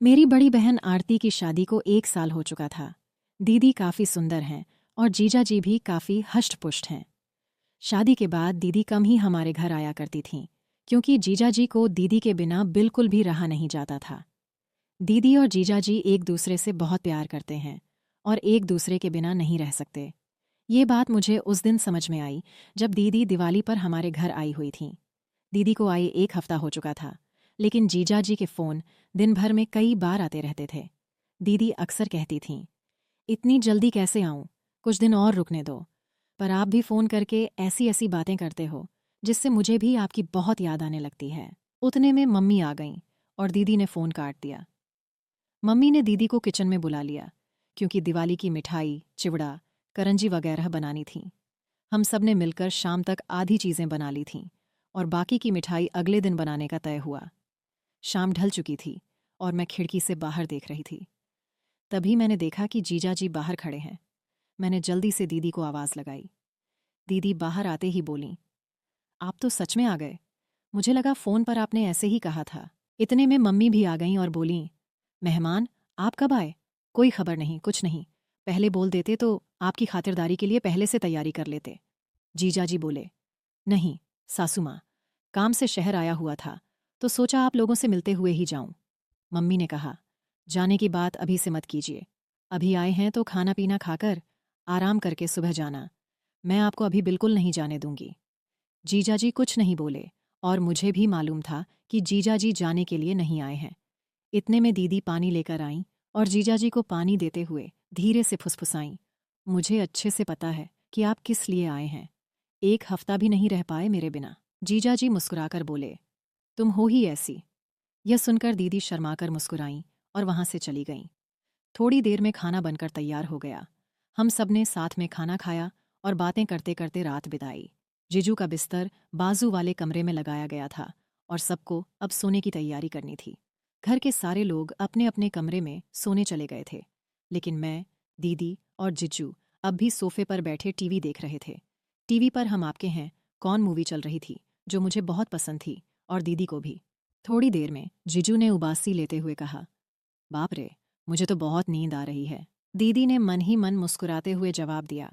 मेरी बड़ी बहन आरती की शादी को 1 साल हो चुका था। दीदी काफ़ी सुंदर हैं और जीजा जी भी काफ़ी हष्ट-पुष्ट हैं। शादी के बाद दीदी कम ही हमारे घर आया करती थीं, क्योंकि जीजा जी को दीदी के बिना बिल्कुल भी रहा नहीं जाता था। दीदी और जीजा जी एक दूसरे से बहुत प्यार करते हैं और एक दूसरे के बिना नहीं रह सकते। ये बात मुझे उस दिन समझ में आई जब दीदी दिवाली पर हमारे घर आई हुई थीं। दीदी को आए 1 हफ्ता हो चुका था, लेकिन जीजा जी के फ़ोन दिन भर में कई बार आते रहते थे। दीदी अक्सर कहती थीं, इतनी जल्दी कैसे आऊं? कुछ दिन और रुकने दो। पर आप भी फ़ोन करके ऐसी ऐसी बातें करते हो जिससे मुझे भी आपकी बहुत याद आने लगती है। उतने में मम्मी आ गईं और दीदी ने फ़ोन काट दिया। मम्मी ने दीदी को किचन में बुला लिया, क्योंकि दिवाली की मिठाई, चिवड़ा, करंजी वगैरह बनानी थी। हम सब ने मिलकर शाम तक आधी चीज़ें बना ली थीं और बाकी की मिठाई अगले दिन बनाने का तय हुआ। शाम ढल चुकी थी और मैं खिड़की से बाहर देख रही थी। तभी मैंने देखा कि जीजा जी बाहर खड़े हैं। मैंने जल्दी से दीदी को आवाज़ लगाई। दीदी बाहर आते ही बोलीं, आप तो सच में आ गए। मुझे लगा फ़ोन पर आपने ऐसे ही कहा था। इतने में मम्मी भी आ गईं और बोलीं, मेहमान, आप कब आए? कोई खबर नहीं, कुछ नहीं। पहले बोल देते तो आपकी खातिरदारी के लिए पहले से तैयारी कर लेते। जीजा जी बोले, नहीं, सासू माँ, काम से शहर आया हुआ था, तो सोचा आप लोगों से मिलते हुए ही जाऊं। मम्मी ने कहा, जाने की बात अभी से मत कीजिए। अभी आए हैं तो खाना पीना खाकर आराम करके सुबह जाना। मैं आपको अभी बिल्कुल नहीं जाने दूंगी। जीजा जी कुछ नहीं बोले और मुझे भी मालूम था कि जीजा जी जाने के लिए नहीं आए हैं। इतने में दीदी पानी लेकर आईं और जीजा जी को पानी देते हुए धीरे से फुसफुसाईं, मुझे अच्छे से पता है कि आप किस लिए आए हैं। 1 हफ्ता भी नहीं रह पाए मेरे बिना। जीजा जी मुस्कुराकर बोले, तुम हो ही ऐसी। यह सुनकर दीदी शर्माकर मुस्कुराईं और वहां से चली गईं। थोड़ी देर में खाना बनकर तैयार हो गया। हम सब ने साथ में खाना खाया और बातें करते करते रात बिताई। जीजू का बिस्तर बाजू वाले कमरे में लगाया गया था और सबको अब सोने की तैयारी करनी थी। घर के सारे लोग अपने अपने कमरे में सोने चले गए थे, लेकिन मैं, दीदी और जीजू अब भी सोफे पर बैठे टीवी देख रहे थे। टीवी पर हम आपके हैं कौन मूवी चल रही थी, जो मुझे बहुत पसंद थी और दीदी को भी। थोड़ी देर में जीजू ने उबासी लेते हुए कहा, बाप रे, मुझे तो बहुत नींद आ रही है। दीदी ने मन ही मन मुस्कुराते हुए जवाब दिया,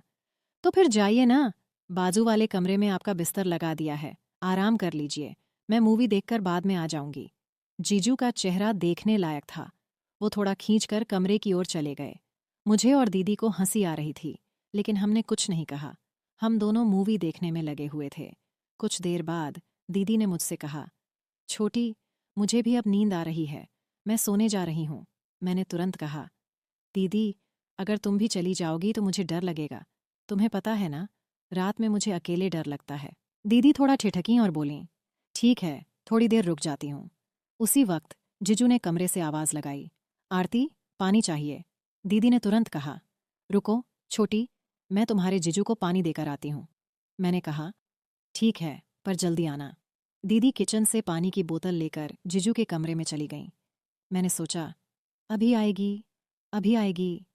तो फिर जाइए ना, बाजू वाले कमरे में आपका बिस्तर लगा दिया है, आराम कर लीजिए। मैं मूवी देखकर बाद में आ जाऊंगी। जीजू का चेहरा देखने लायक था। वो थोड़ा खींचकर कमरे की ओर चले गए। मुझे और दीदी को हंसी आ रही थी, लेकिन हमने कुछ नहीं कहा। हम दोनों मूवी देखने में लगे हुए थे। कुछ देर बाद दीदी ने मुझसे कहा, छोटी, मुझे भी अब नींद आ रही है, मैं सोने जा रही हूँ। मैंने तुरंत कहा, दीदी, अगर तुम भी चली जाओगी तो मुझे डर लगेगा। तुम्हें पता है ना, रात में मुझे अकेले डर लगता है। दीदी थोड़ा ठिठकीं और बोलीं, ठीक है, थोड़ी देर रुक जाती हूँ। उसी वक्त जीजू ने कमरे से आवाज़ लगाई, आरती, पानी चाहिए। दीदी ने तुरंत कहा, रुको, छोटी, मैं तुम्हारे जीजू को पानी देकर आती हूँ। मैंने कहा, ठीक है, पर जल्दी आना। दीदी किचन से पानी की बोतल लेकर जीजू के कमरे में चली गईं। मैंने सोचा, अभी आएगी, अभी आएगी।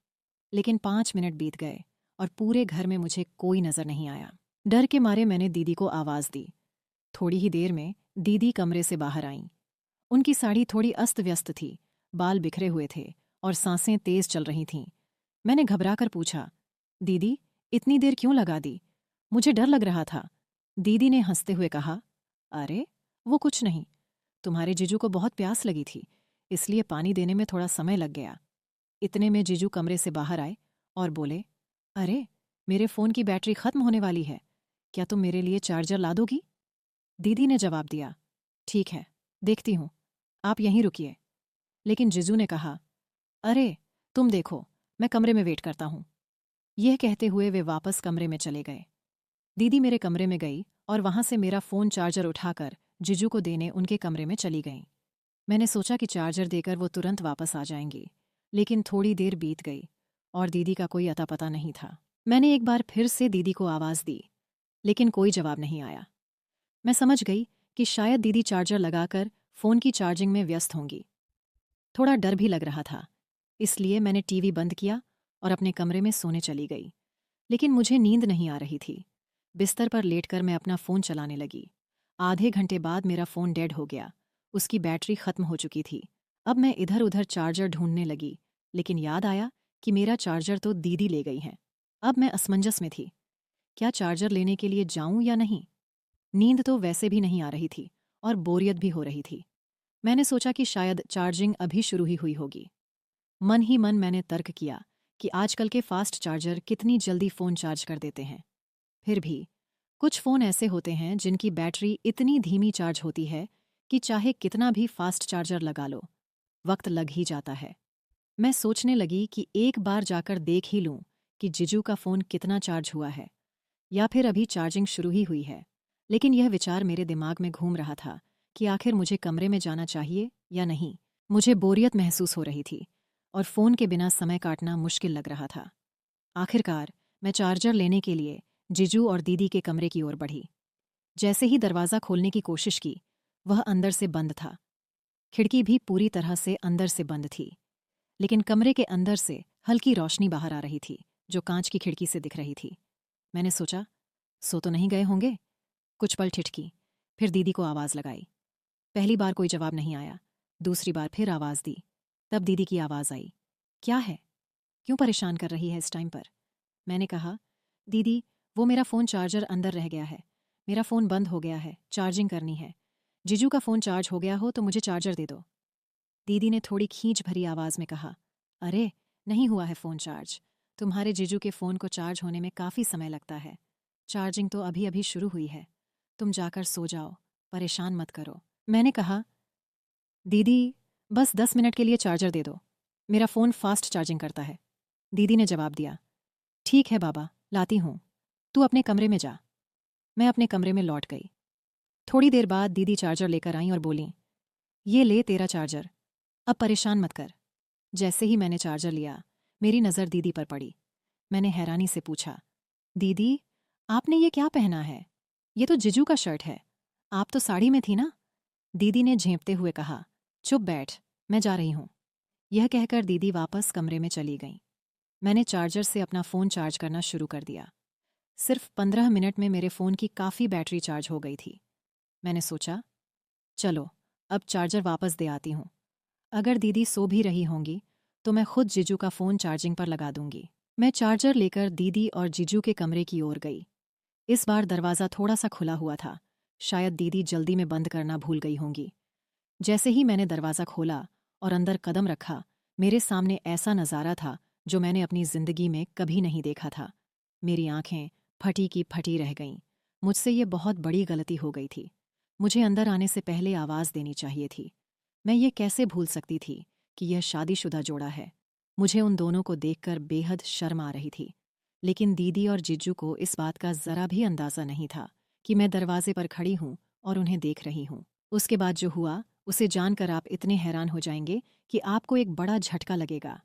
लेकिन 5 मिनट बीत गए और पूरे घर में मुझे कोई नजर नहीं आया। डर के मारे मैंने दीदी को आवाज़ दी। थोड़ी ही देर में दीदी कमरे से बाहर आईं। उनकी साड़ी थोड़ी अस्त व्यस्त थी, बाल बिखरे हुए थे और सांसें तेज चल रही थीं। मैंने घबराकर पूछा, दीदी, इतनी देर क्यों लगा दी? मुझे डर लग रहा था। दीदी ने हंसते हुए कहा, अरे, वो कुछ नहीं। तुम्हारे जीजू को बहुत प्यास लगी थी, इसलिए पानी देने में थोड़ा समय लग गया। इतने में जीजू कमरे से बाहर आए और बोले, अरे, मेरे फ़ोन की बैटरी खत्म होने वाली है, क्या तुम मेरे लिए चार्जर ला दोगी? दीदी ने जवाब दिया, ठीक है, देखती हूँ, आप यहीं रुकिए। लेकिन जीजू ने कहा, अरे, तुम देखो, मैं कमरे में वेट करता हूँ। यह कहते हुए वे वापस कमरे में चले गए। दीदी मेरे कमरे में गई और वहां से मेरा फ़ोन चार्जर उठाकर जीजू को देने उनके कमरे में चली गईं। मैंने सोचा कि चार्जर देकर वो तुरंत वापस आ जाएंगी, लेकिन थोड़ी देर बीत गई और दीदी का कोई अता पता नहीं था। मैंने एक बार फिर से दीदी को आवाज़ दी, लेकिन कोई जवाब नहीं आया। मैं समझ गई कि शायद दीदी चार्जर लगाकर फ़ोन की चार्जिंग में व्यस्त होंगी। थोड़ा डर भी लग रहा था, इसलिए मैंने टीवी बंद किया और अपने कमरे में सोने चली गई। लेकिन मुझे नींद नहीं आ रही थी। बिस्तर पर लेटकर मैं अपना फ़ोन चलाने लगी। आधे घंटे बाद मेरा फ़ोन डेड हो गया। उसकी बैटरी ख़त्म हो चुकी थी। अब मैं इधर उधर चार्जर ढूंढने लगी, लेकिन याद आया कि मेरा चार्जर तो दीदी ले गई हैं। अब मैं असमंजस में थी, क्या चार्जर लेने के लिए जाऊं या नहीं। नींद तो वैसे भी नहीं आ रही थी और बोरियत भी हो रही थी। मैंने सोचा कि शायद चार्जिंग अभी शुरू ही हुई होगी। मन ही मन मैंने तर्क किया कि आजकल के फास्ट चार्जर कितनी जल्दी फ़ोन चार्ज कर देते हैं। फिर भी कुछ फ़ोन ऐसे होते हैं जिनकी बैटरी इतनी धीमी चार्ज होती है कि चाहे कितना भी फास्ट चार्जर लगा लो, वक्त लग ही जाता है। मैं सोचने लगी कि एक बार जाकर देख ही लूं कि जीजू का फ़ोन कितना चार्ज हुआ है, या फिर अभी चार्जिंग शुरू ही हुई है। लेकिन यह विचार मेरे दिमाग में घूम रहा था कि आखिर मुझे कमरे में जाना चाहिए या नहीं। मुझे बोरियत महसूस हो रही थी और फ़ोन के बिना समय काटना मुश्किल लग रहा था। आखिरकार मैं चार्जर लेने के लिए जीजू और दीदी के कमरे की ओर बढ़ी। जैसे ही दरवाज़ा खोलने की कोशिश की, वह अंदर से बंद था। खिड़की भी पूरी तरह से अंदर से बंद थी, लेकिन कमरे के अंदर से हल्की रोशनी बाहर आ रही थी, जो कांच की खिड़की से दिख रही थी। मैंने सोचा, सो तो नहीं गए होंगे। कुछ पल ठिठकी, फिर दीदी को आवाज़ लगाई। पहली बार कोई जवाब नहीं आया। दूसरी बार फिर आवाज़ दी, तब दीदी की आवाज़ आई, क्या है? क्यों परेशान कर रही है इस टाइम पर? मैंने कहा, दीदी, वो मेरा फ़ोन चार्जर अंदर रह गया है। मेरा फ़ोन बंद हो गया है, चार्जिंग करनी है। जीजू का फ़ोन चार्ज हो गया हो तो मुझे चार्जर दे दो। दीदी ने थोड़ी खींच भरी आवाज़ में कहा, अरे, नहीं हुआ है फ़ोन चार्ज। तुम्हारे जीजू के फ़ोन को चार्ज होने में काफ़ी समय लगता है। चार्जिंग तो अभी अभी शुरू हुई है। तुम जाकर सो जाओ, परेशान मत करो। मैंने कहा, दीदी, बस 10 मिनट के लिए चार्जर दे दो। मेरा फ़ोन फास्ट चार्जिंग करता है। दीदी ने जवाब दिया, ठीक है बाबा, लाती हूँ। तू अपने कमरे में जा। मैं अपने कमरे में लौट गई। थोड़ी देर बाद दीदी चार्जर लेकर आईं और बोलीं, ये ले तेरा चार्जर, अब परेशान मत कर। जैसे ही मैंने चार्जर लिया, मेरी नज़र दीदी पर पड़ी। मैंने हैरानी से पूछा, दीदी, आपने ये क्या पहना है? ये तो जीजू का शर्ट है। आप तो साड़ी में थी ना? दीदी ने झेंपते हुए कहा, चुप बैठ, मैं जा रही हूँ। यह कहकर दीदी वापस कमरे में चली गईं। मैंने चार्जर से अपना फ़ोन चार्ज करना शुरू कर दिया। सिर्फ 15 मिनट में मेरे फ़ोन की काफ़ी बैटरी चार्ज हो गई थी। मैंने सोचा, चलो, अब चार्जर वापस दे आती हूँ। अगर दीदी सो भी रही होंगी तो मैं खुद जीजू का फ़ोन चार्जिंग पर लगा दूंगी। मैं चार्जर लेकर दीदी और जीजू के कमरे की ओर गई। इस बार दरवाज़ा थोड़ा सा खुला हुआ था। शायद दीदी जल्दी में बंद करना भूल गई होंगी। जैसे ही मैंने दरवाज़ा खोला और अंदर कदम रखा, मेरे सामने ऐसा नज़ारा था जो मैंने अपनी ज़िंदगी में कभी नहीं देखा था। मेरी आंखें फटी की फटी रह गईं। मुझसे ये बहुत बड़ी गलती हो गई थी। मुझे अंदर आने से पहले आवाज़ देनी चाहिए थी। मैं ये कैसे भूल सकती थी कि यह शादीशुदा जोड़ा है। मुझे उन दोनों को देखकर बेहद शर्म आ रही थी, लेकिन दीदी और जीजू को इस बात का ज़रा भी अंदाज़ा नहीं था कि मैं दरवाजे पर खड़ी हूँ और उन्हें देख रही हूँ। उसके बाद जो हुआ, उसे जानकर आप इतने हैरान हो जाएंगे कि आपको एक बड़ा झटका लगेगा।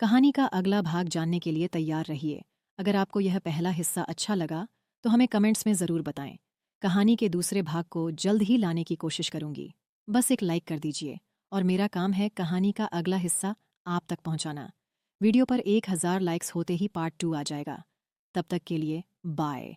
कहानी का अगला भाग जानने के लिए तैयार रहिए। अगर आपको यह पहला हिस्सा अच्छा लगा तो हमें कमेंट्स में ज़रूर बताएं। कहानी के दूसरे भाग को जल्द ही लाने की कोशिश करूंगी। बस एक लाइक कर दीजिए और मेरा काम है कहानी का अगला हिस्सा आप तक पहुंचाना। वीडियो पर 1000 लाइक्स होते ही पार्ट 2 आ जाएगा। तब तक के लिए बाय।